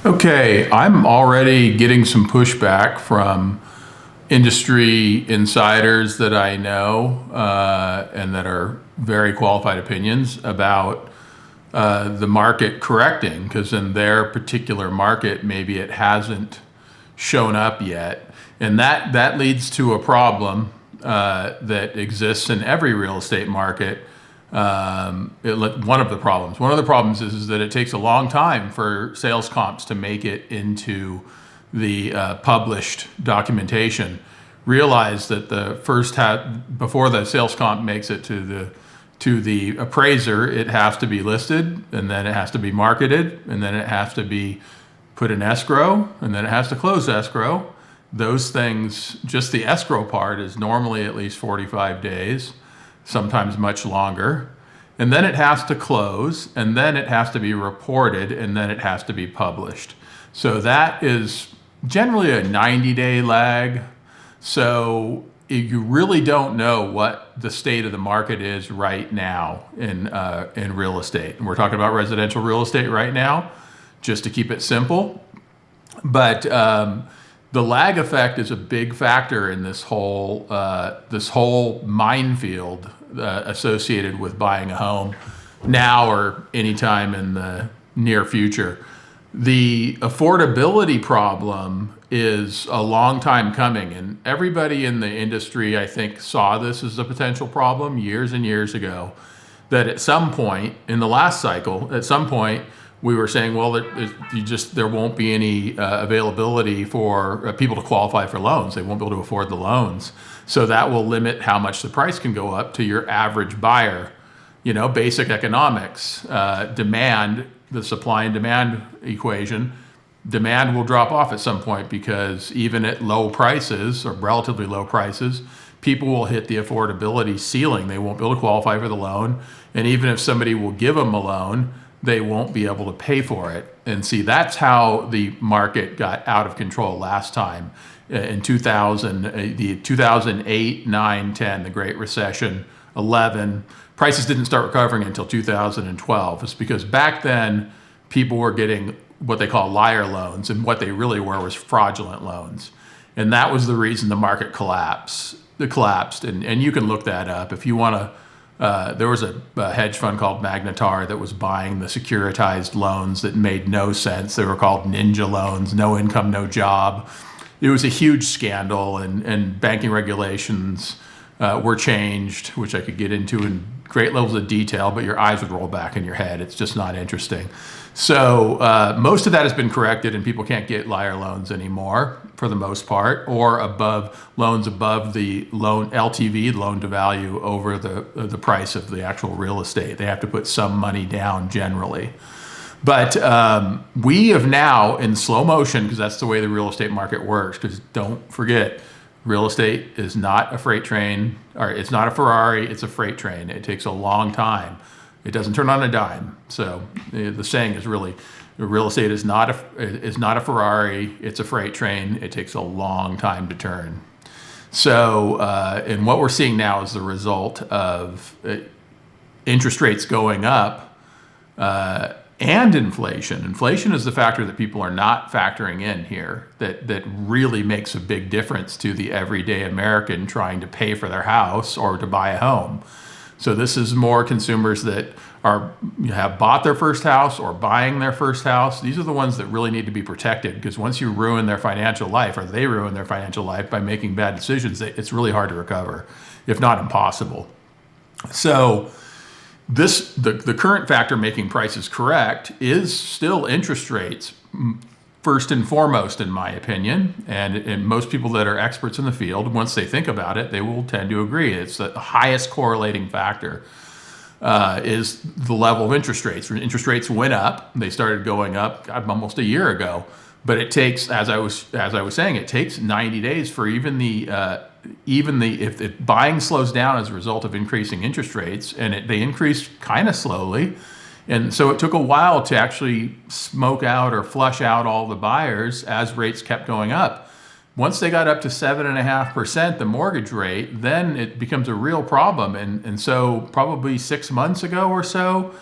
Okay, I'm already getting some pushback from industry insiders that I know and that are very qualified opinions about the market correcting, because in their particular market, maybe it hasn't shown up yet. And that leads to a problem that exists in every real estate market. One of the problems is that it takes a long time for sales comps to make it into the published documentation. Realize that before the sales comp makes it to the appraiser, it has to be listed, and then it has to be marketed, and then it has to be put in escrow, and then it has to close escrow. Those things, just the escrow part, is normally at least 45 days, sometimes much longer. And then it has to close, and then it has to be reported, and then it has to be published. So that is generally a 90-day lag. So you really don't know what the state of the market is right now in real estate. And we're talking about residential real estate right now, just to keep it simple. But the lag effect is a big factor in this whole minefield associated with buying a home now or anytime in the near future. The affordability problem is a long time coming, and everybody in the industry, I think, saw this as a potential problem years and years ago. That at some point in the last cycle, at some point, we were saying, well, there won't be any availability for people to qualify for loans. They won't be able to afford the loans. So that will limit how much the price can go up to your average buyer. You know, basic economics, demand, the supply and demand equation. Demand will drop off at some point because even at low prices or relatively low prices, people will hit the affordability ceiling. They won't be able to qualify for the loan. And even if somebody will give them a loan, they won't be able to pay for it. And see, that's how the market got out of control last time in 2000, the 2008, 9, 10, the Great Recession, 11. Prices didn't start recovering until 2012. It's because back then people were getting what they call liar loans, and what they really were was fraudulent loans. And that was the reason the market collapsed. And you can look that up if you want to. There was a hedge fund called Magnetar that was buying the securitized loans that made no sense. They were called ninja loans, no income, no job. It was a huge scandal, and banking regulations were changed, which I could get into in great levels of detail, but your eyes would roll back in your head. It's just not interesting. So most of that has been corrected, and people can't get liar loans anymore for the most part, or loans above the loan LTV, loan to value, over the price of the actual real estate. They have to put some money down generally. But we have now, in slow motion, because that's the way the real estate market works, because don't forget, real estate is not a freight train, or it's not a Ferrari, it's a freight train. It takes a long time. It doesn't turn on a dime. So the saying is really, real estate is not a Ferrari, it's a freight train. It takes a long time to turn. So, and what we're seeing now is the result of interest rates going up and inflation. Inflation is the factor that people are not factoring in here that really makes a big difference to the everyday American trying to pay for their house or to buy a home. So this is more consumers that have bought their first house or buying their first house. These are the ones that really need to be protected, because once you ruin their financial life, or they ruin their financial life by making bad decisions, it's really hard to recover, if not impossible. So the current factor making prices correct is still interest rates, first and foremost, in my opinion. And most people that are experts in the field, once they think about it, they will tend to agree. It's the highest correlating factor is the level of interest rates. When interest rates went up, they started going up almost a year ago. But it takes, as I was saying, it takes 90 days for even if buying slows down as a result of increasing interest rates, and they increase kind of slowly. And so it took a while to actually smoke out or flush out all the buyers as rates kept going up. Once they got up to 7.5%, the mortgage rate, then it becomes a real problem. And so probably 6 months ago or so,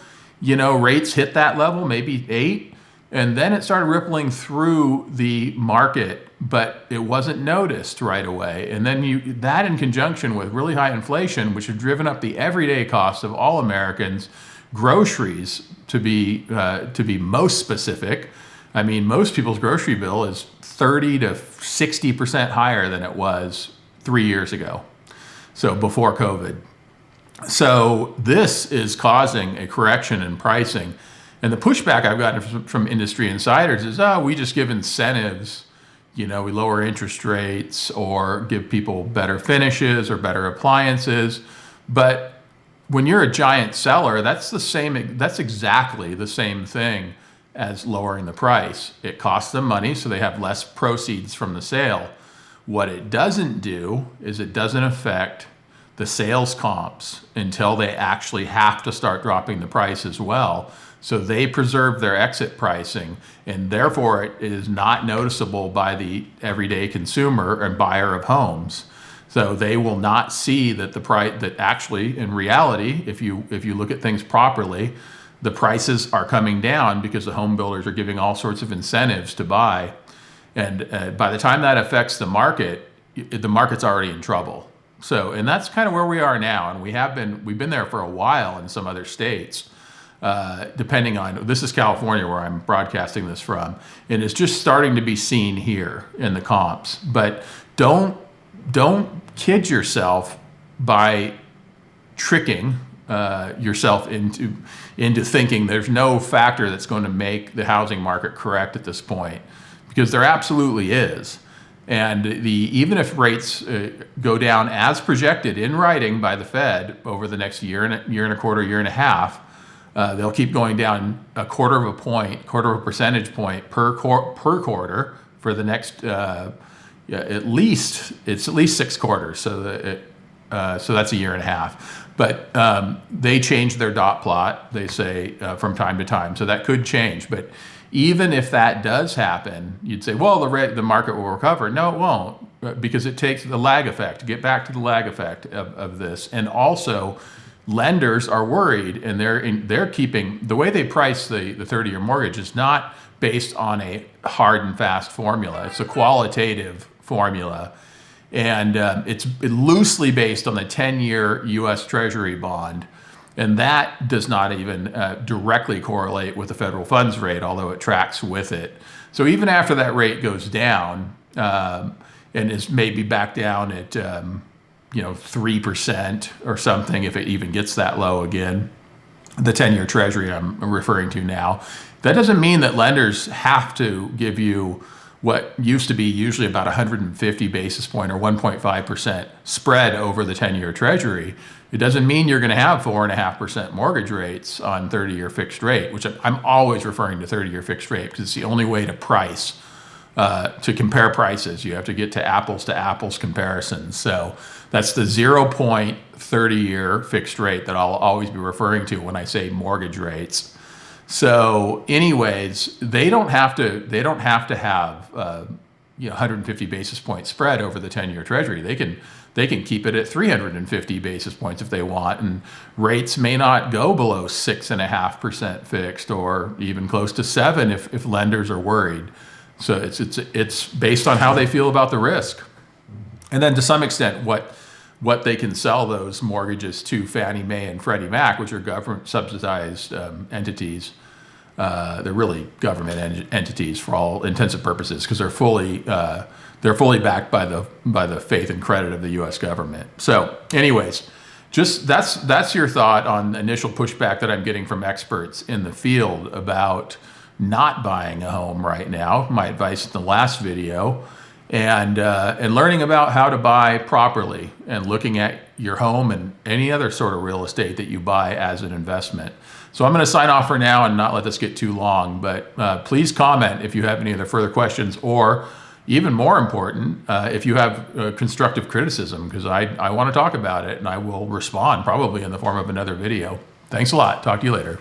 rates hit that level, maybe 8. And then it started rippling through the market, but it wasn't noticed right away. And then that in conjunction with really high inflation, which had driven up the everyday cost of all Americans, groceries to be most specific. I mean, most people's grocery bill is 30 to 60% higher than it was 3 years ago. So before COVID. So this is causing a correction in pricing. And the pushback I've gotten from industry insiders is, we just give incentives, we lower interest rates or give people better finishes or better appliances. But when you're a giant seller, that's exactly the same thing as lowering the price. It costs them money, so they have less proceeds from the sale. What it doesn't do is it doesn't affect the sales comps until they actually have to start dropping the price as well. So they preserve their exit pricing, and therefore it is not noticeable by the everyday consumer and buyer of homes. So they will not see that the price, that actually in reality, if you look at things properly, the prices are coming down because the home builders are giving all sorts of incentives to buy. And by the time that affects the market's already in trouble. So, and that's kind of where we are now. And we've been there for a while in some other states. Depending on, this is California where I'm broadcasting this from, and it's just starting to be seen here in the comps. But don't kid yourself by tricking yourself into thinking there's no factor that's going to make the housing market correct at this point, because there absolutely is. And even if rates go down as projected in writing by the Fed over the next year and a quarter, year and a half, they'll keep going down a quarter of a percentage point per quarter for the next at least 6 quarters. So that's a year and a half. But they change their dot plot, they say, from time to time. So that could change. But even if that does happen, you'd say, well, the market will recover. No, it won't, because it takes the lag effect. Get back to the lag effect of this. And also, lenders are worried, and they're keeping, the way they price the 30-year mortgage is not based on a hard and fast formula. It's a qualitative formula. And it's loosely based on the 10-year U.S. Treasury bond. And that does not even directly correlate with the federal funds rate, although it tracks with it. So even after that rate goes down and is maybe back down at 3% or something, if it even gets that low again, the 10-year Treasury I'm referring to now, that doesn't mean that lenders have to give you what used to be usually about 150 basis point or 1.5% spread over the 10-year Treasury. It doesn't mean you're going to have 4.5% mortgage rates on 30-year fixed rate, which I'm always referring to 30-year fixed rate because it's the only way to price, to compare prices. You have to get to apples comparisons. So that's the 0.30-year fixed rate that I'll always be referring to when I say mortgage rates. So anyways, they don't have to have 150 basis point spread over the 10-year Treasury. They can keep it at 350 basis points if they want, and rates may not go below 6.5% fixed or even close to 7 if lenders are worried. So it's based on how they feel about the risk, and then to some extent what they can sell those mortgages to Fannie Mae and Freddie Mac, which are government subsidized entities. They're really government entities for all intents and purposes because they're fully backed by the faith and credit of the U.S. government. So, anyways, just that's your thought on initial pushback that I'm getting from experts in the field about not buying a home right now. My advice in the last video. And learning about how to buy properly and looking at your home and any other sort of real estate that you buy as an investment. So I'm going to sign off for now and not let this get too long, but please comment if you have any other further questions, or even more important, if you have constructive criticism, because I want to talk about it and I will respond probably in the form of another video. Thanks a lot. Talk to you later.